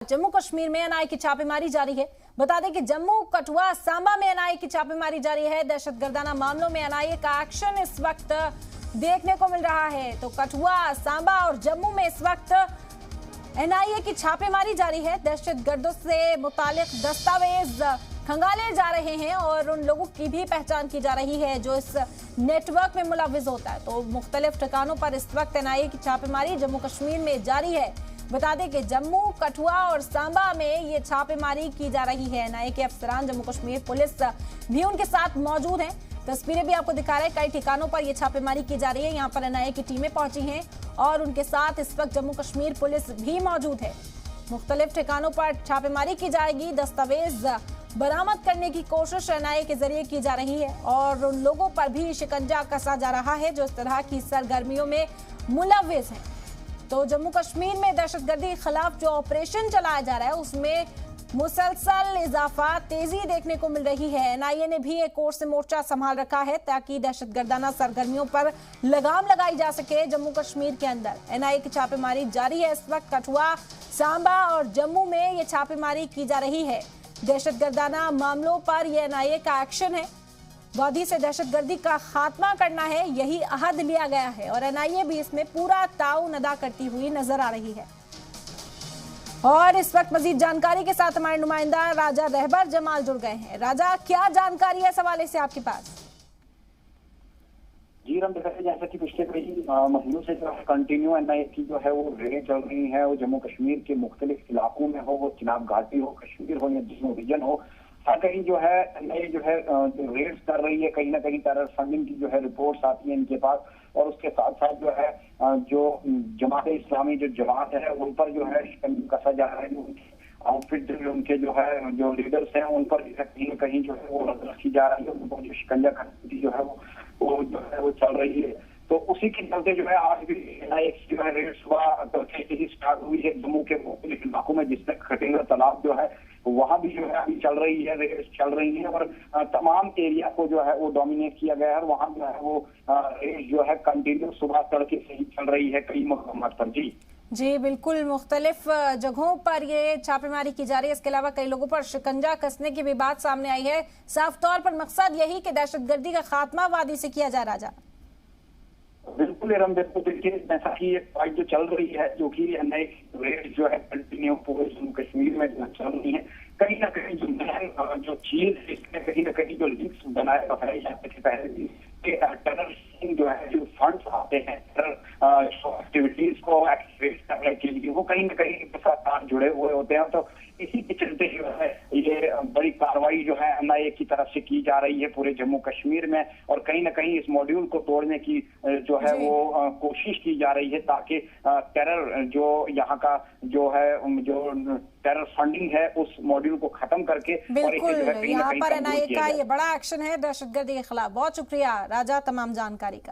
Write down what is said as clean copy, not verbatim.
जम्मू कश्मीर में एनआईए की छापेमारी जारी है। बता दें कि जम्मू, कठुआ, सांबा में एनआईए की छापेमारी जारी है। दहशतगर्दाना मामलों में एनआईए का एक्शन इस वक्त देखने को मिल रहा है। तो कठुआ, सांबा और जम्मू में इस वक्त एनआईए की छापेमारी जारी है। दहशतगर्दों से मुतालिक दस्तावेज खंगाले जा रहे हैं और उन लोगों की भी पहचान की जा रही है जो इस नेटवर्क में मुलविस होता है। तो मुख्तलिफ ठिकानों पर इस वक्त एनआईए की छापेमारी जम्मू कश्मीर में जारी है। बता दें कि जम्मू, कठुआ और सांबा में ये छापेमारी की जा रही है। एनआईए के अफसरान, जम्मू कश्मीर पुलिस भी उनके साथ मौजूद हैं। तस्वीरें भी आपको दिखा रहे हैं। कई ठिकानों पर यह छापेमारी की जा रही है। यहाँ पर एनआईए की टीमें पहुंची हैं और उनके साथ इस वक्त जम्मू कश्मीर पुलिस भी मौजूद है। मुख्तलिफ ठिकानों पर छापेमारी की जाएगी। दस्तावेज बरामद करने की कोशिश एनआईए के जरिए की जा रही है और उन लोगों पर भी शिकंजा कसा जा रहा है जो इस तरह की सरगर्मियों में मुलविस हैं। तो जम्मू कश्मीर में दहशतगर्दी के खिलाफ जो ऑपरेशन चलाया जा रहा है उसमें मुसलसल इजाफा, तेजी देखने को मिल रही है। एनआईए ने भी एक ओर से मोर्चा संभाल रखा है ताकि दहशतगर्दाना सरगर्मियों पर लगाम लगाई जा सके। जम्मू कश्मीर के अंदर एनआईए की छापेमारी जारी है। इस वक्त कठुआ, सांबा और जम्मू में ये छापेमारी की जा रही है। दहशतगर्दाना मामलों पर यह एनआईए का एक्शन है। वादी से दहशतगर्दी का खात्मा करना है, यही अहद लिया गया है और एनआईए भी इसमें पूरा ताउन अदा करती हुई नजर आ रही है। और इस वक्त मजीद जानकारी के साथ हमारे नुमाइंदा राजा रहबर जमाल जुड़ गए हैं। राजा, क्या जानकारी है इस हवाले से आपके पास? जी रम, जैसा कि पिछले कई महीनों से जो कंटिन्यू एनआईए की जो है वो रेडें चल रही हैं। वो जम्मू कश्मीर के मुख्तलिफ इलाकों में हो, वो चिनाब घाटी हो, कश्मीर हो या जम्मू रीजन हो, हर कहीं जो है एनआईए जो है रेड्स कर रही है। कहीं ना कहीं टेरर फंडिंग की जो है रिपोर्ट्स आती है इनके पास और उसके साथ साथ जो है जो जमात इस्लामी जो जमात है उन पर जो है कसा जा रहा है। आउटफिट उनके जो है जो लीडर्स हैं उन पर कहीं कहीं जो है वो नजर रखी जा रही है। उनको जो शिकंजा करने जो है वो जो है वो चल रही है। तो उसी के चलते जो है आज भी एनआईए की जो है रेड सुबह तड़के ही स्टार्ट हुई है जम्मू के मुख्तलिफ इलाकों में, जिसमें खटेंगा तालाब जो है वहां भी जो है अभी चल रही है, रेड चल रही है और तमाम एरिया को जो है वो डोमिनेट किया गया है और वहां जो है वो रेड जो है कंटिन्यू सुबह तड़के से ही चल रही है कई मकामात पर। जी बिल्कुल, मुख्तलिफ जगहों पर ये छापेमारी की जा रही है। इसके अलावा कई लोगों पर शिकंजा कसने की भी बात सामने आई है। साफ तौर पर मकसद यही कि दहशतगर्दी का खात्मा वादी से किया जा रहा। बिल्कुल एरम, देखो देखिए जैसा कि एक फाइट जो चल रही है जो कि एनआईए रेड जो है कंटिन्यू पूरे जम्मू कश्मीर में जो चल रही है, कहीं ना कहीं जो चीज इसमें कहीं ना कहीं जो लिंक्स बनाए है पहले टेरर जो है जो फंड्स आते हैं टेरर एक्टिविटीज को एक्टिवेट करने के लिए वो कहीं ना कहीं इनके साथ जुड़े हुए होते हैं। तो इसी के चलते जो है ये बड़ी कार्रवाई जो है एनआईए की तरफ से की जा रही है पूरे जम्मू कश्मीर में और कहीं ना कहीं इस मॉड्यूल को तोड़ने की जो है वो कोशिश की जा रही है ताकि टेरर जो यहाँ का जो है जो टेरर फंडिंग है उस मॉड्यूल को खत्म करके और इसे जो है कहीं ना कहीं यहाँ पर एनआईए का ये बड़ा एक्शन है दहशतगर्दी के खिलाफ। बहुत शुक्रिया राजा तमाम जानकारी का।